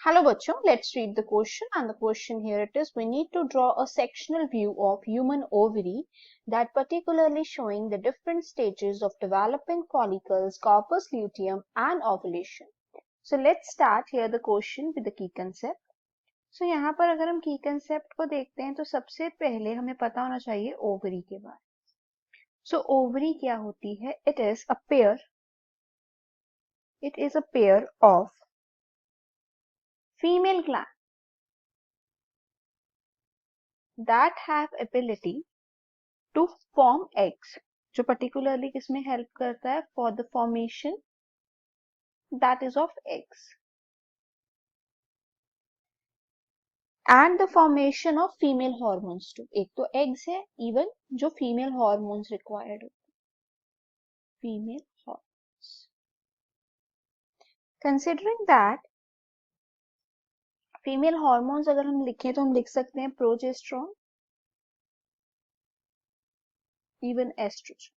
Hello बच्चों, let's read the question and the question here it is we need to draw a sectional view of human ovary that particularly showing the different stages of developing follicles, corpus luteum and ovulation. So let's start here the question with the key concept. So यहाँ पर अगर हम key concept को देखते हैं तो सबसे पहले हमें पता होना चाहिए ovary के बारे में. So ovary क्या होती है? It is a pair of female gland that have ability to form eggs, जो particularly किसमें help करता है? For the formation that is of eggs and the formation of female hormones too. एक तो eggs है, even जो female hormones required होते हैं, female hormones. Considering that female hormones अगर हम लिखें तो हम लिख सकते हैं progesterone, even estrogen.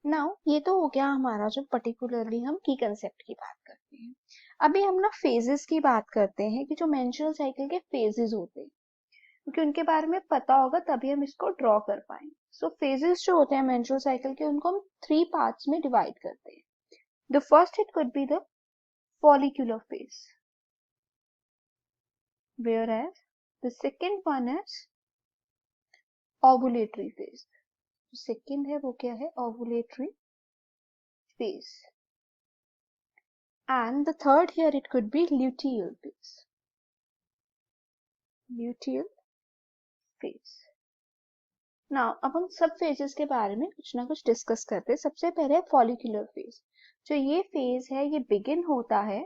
नाउ ये तो हो गया हमारा जो पर्टिकुलरली हम की कंसेप्ट की बात करते हैं. अभी हम ना फेजेस की बात करते हैं कि जो मेंस्ट्रुअल साइकिल के फेजेस होते हैं, क्योंकि उनके बारे में पता होगा तभी हम इसको ड्रॉ कर पाएंगे. सो फेजेस जो होते हैं मेंस्ट्रुअल साइकिल के उनको हम 3 पार्ट्स में डिवाइड करते हैं. The first it could be the follicular phase, whereas the second one is ovulatory phase. Second है वो क्या है? ovulatory phase. And the third here it could be luteal phase. Luteal phase. Now अब हम सब phases के बारे में कुछ ना कुछ डिस्कस करते हैं. सबसे पहले फॉलिकुलर फेज. जो ये फेज है ये बिगिन होता है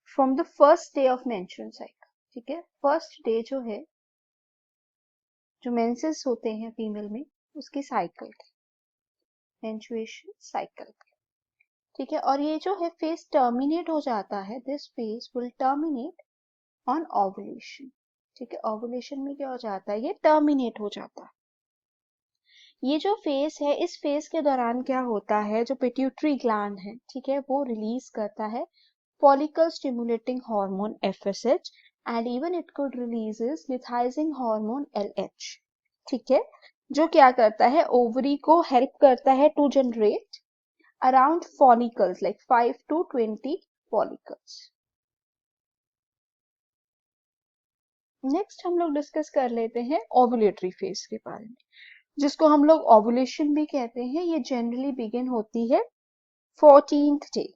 from the first day of menstrual cycle. ठीक है, फर्स्ट डे जो है जो मेंसेस होते हैं फीमेल में उसकी साइकिल के, मेंस्ट्रुएशन साइकिल के. ठीक है, और ये जो है फेज टर्मिनेट हो जाता है. This phase will terminate on ovulation. ठीक है, ओवुलेशन में क्या हो जाता है? ये टर्मिनेट हो जाता है. ये जो फेज है इस फेज के दौरान क्या होता है? जो पिट्यूटरी ग्लैंड है, ठीक है, वो रिलीज करता है follicle stimulating hormone FSH and even it could releases luteinizing hormone LH. ठीक है, जो क्या करता है? ओवरी को हेल्प करता है to generate around follicles like 5 to 20 follicles. Next हम लोग डिस्कस कर लेते हैं ओवुलेटरी फेज के बारे में, जिसको हम लोग ओवुलेशन भी कहते हैं. ये जनरली बिगिन होती है 14th डे.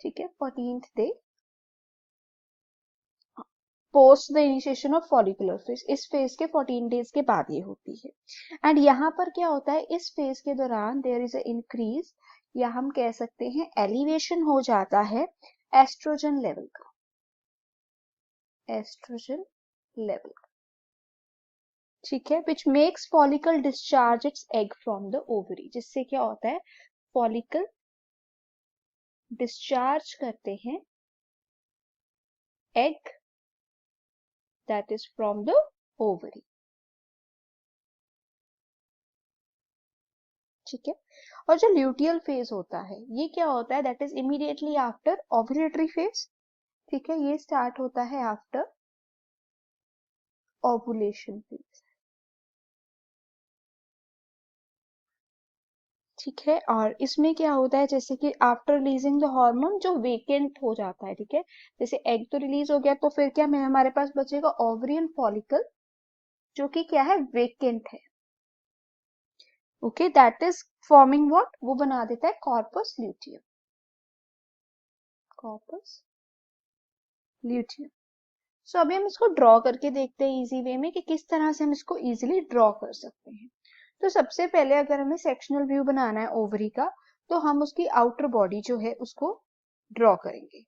ठीक है, 14th day post the initiation of follicular phase. इस फेज के 14 डेज के बाद ये होती है. एंड यहाँ पर क्या होता है? इस फेज के दौरान देयर इज अ इंक्रीज या हम कह सकते हैं एलिवेशन हो जाता है एस्ट्रोजन लेवल का. एस्ट्रोजन लेवल का, ठीक है, which makes follicle discharge it's egg from the ovary. जिससे क्या होता है? फॉलिकल डिस्चार्ज करते हैं egg that is from the ovary. ठीक है, और जो ल्यूटियल फेज होता है ये क्या होता है? That is immediately after ovulatory phase. ठीक है, ये स्टार्ट होता है आफ्टर ओवुलेशन फेज. ठीक है, और इसमें क्या होता है? जैसे कि आफ्टर रिलीजिंग द हार्मोन जो वेकेंट हो जाता है. ठीक है, जैसे एग तो रिलीज हो गया तो फिर क्या में हमारे पास बचेगा ओवरियन फॉलिकल जो कि क्या है? वेकेंट है. Okay, that is forming what? वो बना देता है corpus luteum. Corpus luteum. So अभी हम इसको ड्रॉ करके देखते हैं इजी वे में कि किस तरह से हम इसको इजीली ड्रॉ कर सकते हैं. तो सबसे पहले अगर हमें सेक्शनल व्यू बनाना है ओवरी का तो हम उसकी आउटर बॉडी जो है उसको ड्रॉ करेंगे.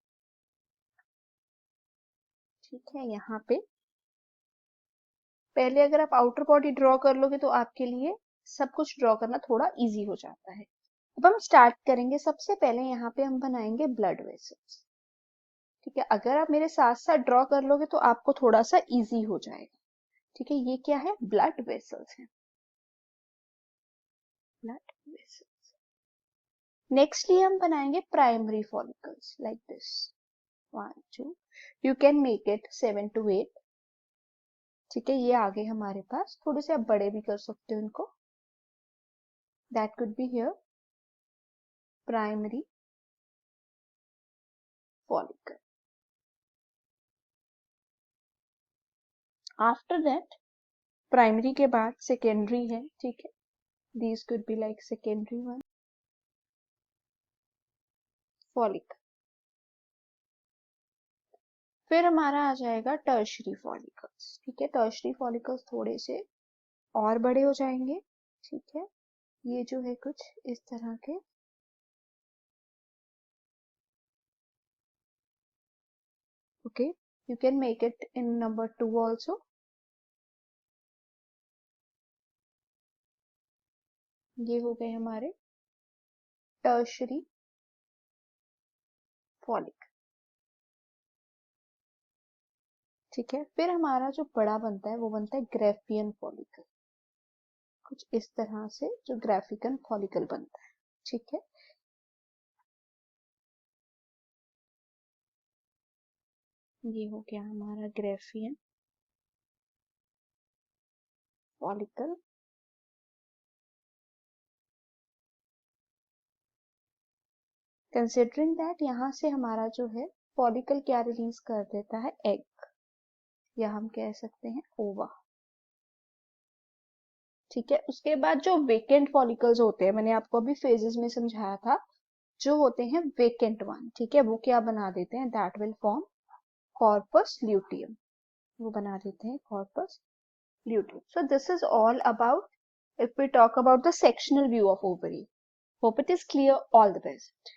ठीक है, यहाँ पे पहले अगर आप आउटर बॉडी ड्रॉ कर लोगे तो आपके लिए सब कुछ ड्रॉ करना थोड़ा इजी हो जाता है. अब हम स्टार्ट करेंगे. सबसे पहले यहाँ पे हम बनाएंगे ब्लड वेसल्स. ठीक है, अगर आप मेरे साथ साथ ड्रॉ कर लोगे तो आपको थोड़ा सा इजी हो जाएगा. ठीक है, ये क्या है? ब्लड वेसल्स है. Blood vessels. नेक्स्टली हम बनाएंगे primary follicles like this 1 2 you can make it 7 to 8 ठीक है ये आ गए हमारे पास थोड़े से आप बड़े भी कर सकते हो इनको that could be here primary follicle after that primary के बाद सेकेंडरी है ठीक है these could be like secondary one follicle फिर हमारा आ जाएगा टर्शरी फॉलिकल्स ठीक है टर्शरी फॉलिकल्स थोड़े से और बड़े हो जाएंगे ठीक है ये जो है कुछ इस तरह के okay you can make it in number 2 also ये हो गए हमारे टर्शरी फॉलिकल ठीक है फिर हमारा जो बड़ा बनता है वो बनता है ग्रेफियन फॉलिकल कुछ इस तरह से जो ग्राफिकन फॉलिकल बनता है ठीक है ये हो गया हमारा ग्रेफियन फॉलिकल कंसिडरिंग दैट यहाँ से हमारा जो है फॉलिकल क्या रिलीज कर देता है एग या हम कह सकते हैं ओवा ठीक है उसके बाद जो वेकेंट फॉलिकल्स होते हैं मैंने आपको अभी फेजेस में समझाया था जो होते हैं वेकेंट वन ठीक है वो क्या बना देते हैं that will form corpus luteum वो बना देते हैं corpus luteum so this is all about if we talk about the sectional view of ovary hope it is clear all the best